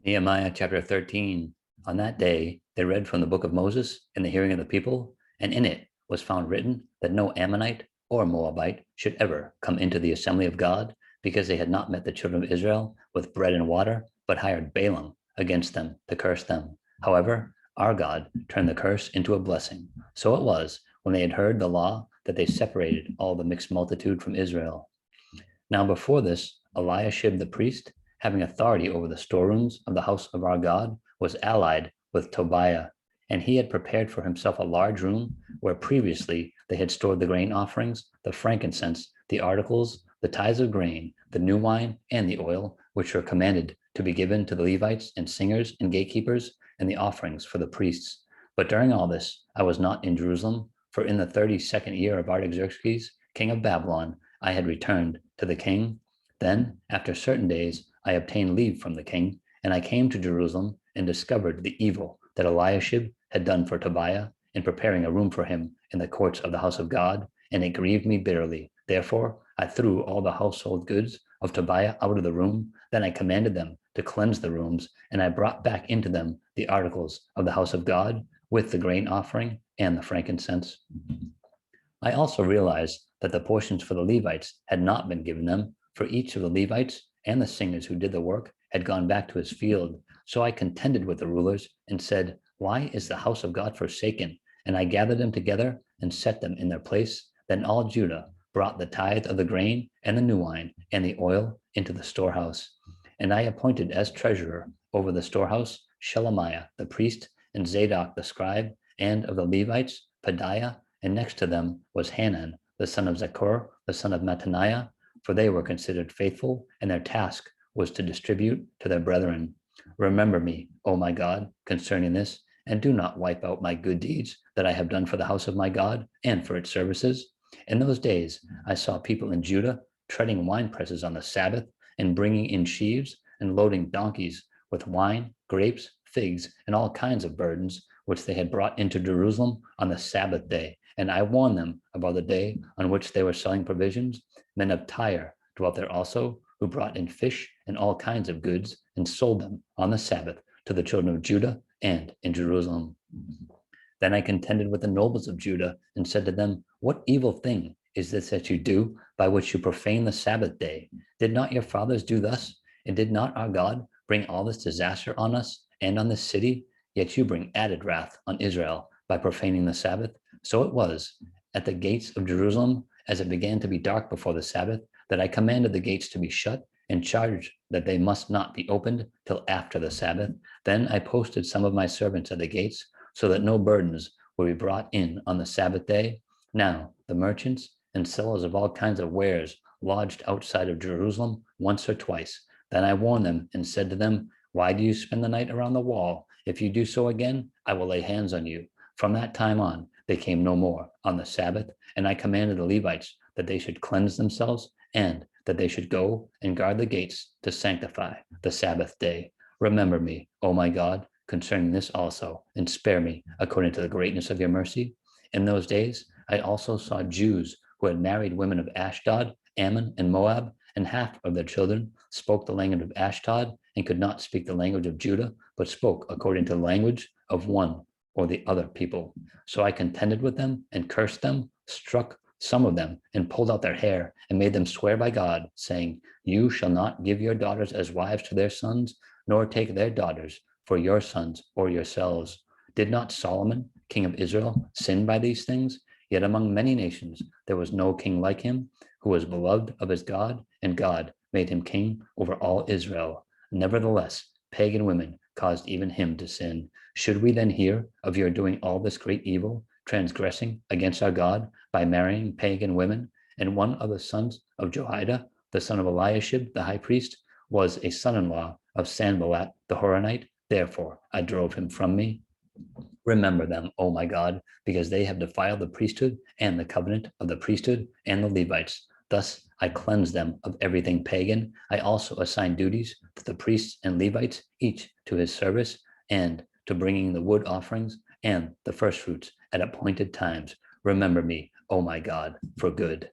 Nehemiah chapter 13. On that day, they read from the book of Moses in the hearing of the people, and in it was found written that no Ammonite or Moabite should ever come into the assembly of God, because they had not met the children of Israel with bread and water, but hired Balaam against them to curse them. However, our God turned the curse into a blessing. So it was, when they had heard the law, that they separated all the mixed multitude from Israel. Now before this, Eliashib the priest, having authority over the storerooms of the house of our God, was allied with Tobiah, and he had prepared for himself a large room where previously they had stored the grain offerings, the frankincense, the articles, the tithes of grain, the new wine, and the oil, which were commanded to be given to the Levites and singers and gatekeepers, and the offerings for the priests. But during all this, I was not in Jerusalem, for in the 32nd year of Artaxerxes, king of Babylon, I had returned to the king. Then, after certain days, I obtained leave from the king, and I came to Jerusalem and discovered the evil that Eliashib had done for Tobiah in preparing a room for him in the courts of the house of God, and it grieved me bitterly. Therefore, I threw all the household goods of Tobiah out of the room. Then I commanded them to cleanse the rooms, and I brought back into them the articles of the house of God with the grain offering and the frankincense. I also realized that the portions for the Levites had not been given them, for each of the Levites and the singers who did the work had gone back to his field. So I contended with the rulers and said, "Why is the house of God forsaken?" And I gathered them together and set them in their place. Then all Judah brought the tithe of the grain and the new wine and the oil into the storehouse. And I appointed as treasurer over the storehouse Shelemiah the priest and Zadok the scribe, and of the Levites Pedaiah, and next to them was Hanan, the son of Zakur, the son of Mattaniah, for they were considered faithful, and their task was to distribute to their brethren. Remember me, O my God, concerning this, and do not wipe out my good deeds that I have done for the house of my God and for its services. In those days, I saw people in Judah treading wine presses on the Sabbath and bringing in sheaves and loading donkeys with wine, grapes, figs, and all kinds of burdens, which they had brought into Jerusalem on the Sabbath day. And I warned them about the day on which they were selling provisions. Men of Tyre dwelt there also, who brought in fish and all kinds of goods and sold them on the Sabbath to the children of Judah and in Jerusalem. Then I contended with the nobles of Judah and said to them, "What evil thing is this that you do, by which you profane the Sabbath day? Did not your fathers do thus? And did not our God bring all this disaster on us and on this city? Yet you bring added wrath on Israel by profaning the Sabbath." So it was at the gates of Jerusalem, as it began to be dark before the Sabbath, that I commanded the gates to be shut and charged that they must not be opened till after the Sabbath. Then I posted some of my servants at the gates, so that no burdens will be brought in on the Sabbath day. Now the merchants and sellers of all kinds of wares lodged outside of Jerusalem once or twice. Then I warned them and said to them, "Why do you spend the night around the wall? If you do so again, I will lay hands on you." From that time on, they came no more on the Sabbath, and I commanded the Levites that they should cleanse themselves and that they should go and guard the gates to sanctify the Sabbath day. Remember me, O my God, concerning this also, and spare me according to the greatness of your mercy. In those days, I also saw Jews who had married women of Ashdod, Ammon, and Moab, and half of their children spoke the language of Ashdod and could not speak the language of Judah, but spoke according to the language of one or the other people. So I contended with them and cursed them, struck some of them, and pulled out their hair, and made them swear by God, saying, "You shall not give your daughters as wives to their sons, nor take their daughters for your sons or yourselves." Did not Solomon, king of Israel, sin by these things? Yet among many nations there was no king like him, who was beloved of his God, and God made him king over all Israel. Nevertheless, pagan women caused even him to sin. Should we then hear of your doing all this great evil, transgressing against our God by marrying pagan women? And one of the sons of Jehoiada, the son of Eliashib, the high priest, was a son-in-law of Sanballat the Horonite. Therefore, I drove him from me. Remember them, O my God, because they have defiled the priesthood and the covenant of the priesthood and the Levites. Thus I cleanse them of everything pagan. I also assign duties to the priests and Levites, each to his service, and to bringing the wood offerings and the first fruits at appointed times. Remember me, O my God, for good.